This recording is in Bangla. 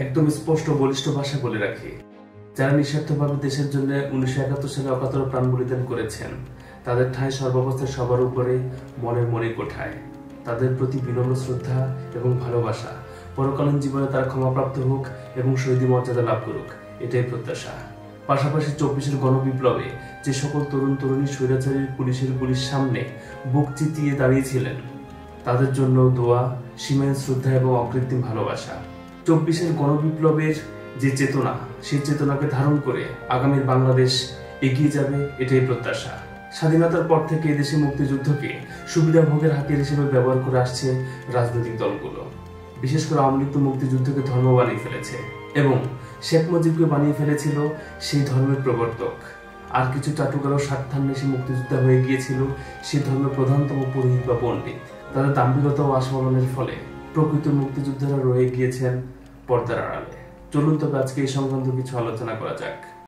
একদম স্পষ্ট বলিষ্ঠ ভাষায় বলে রাখি, যারা নিঃস্বার্থভাবে দেশের জন্য 1971 সালে অকাতরে প্রাণ বলিদান করেছেন, তাদের ঠাঁই সর্বাবস্থায় সবার উপরে, মনের মণিকোঠায়। তাদের প্রতি বিনম্র শ্রদ্ধা এবং ভালোবাসা। পরকালীন জীবনে তারা ক্ষমাপ্রাপ্ত হোক এবং শহীদী মর্যাদা লাভ করুক, এটাই প্রত্যাশা। পাশাপাশি 24-এর গণবিপ্লবে যে সকল তরুণ তরুণী স্বৈরাচারী পুলিশের গুলির সামনে বুক চিতিয়ে দাঁড়িয়েছিলেন, তাদের জন্য দোয়া, সীমাহীন শ্রদ্ধা এবং অকৃত্রিম ভালোবাসা। 24-এর গণবিপ্লবের যে চেতনা, সেই চেতনাকে ধারণ করে আগামীর বাংলাদেশ এগিয়ে যাবে, এটাই প্রত্যাশা। স্বাধীনতার পর থেকে এদেশে মুক্তিযুদ্ধকে সুবিধাভোগের হাতিয়ার হিসেবে ব্যবহার করে আসছে রাজনৈতিক দলগুলো। বিশেষ করে আওয়ামী লীগ তো মুক্তিযুদ্ধকে ধর্ম বানিয়ে ফেলেছে এবং শেখ মুজিবকে বানিয়ে ফেলেছিল সেই ধর্মের প্রবর্তক। আর কিছু চাটুকারও স্বার্থান্বেষী মুক্তিযোদ্ধা হয়ে গিয়েছিল সেই ধর্মের প্রধানতম পুরোহিত বা পণ্ডিত। তাদের দাম্ভিকতা ও আস্ফালনের ফলে প্রকৃত মুক্তিযোদ্ধারা রয়ে গিয়েছেন পর্দার আড়ালে। চলুন তবে আজকে এই সংক্রান্ত কিছু আলোচনা করা যাক।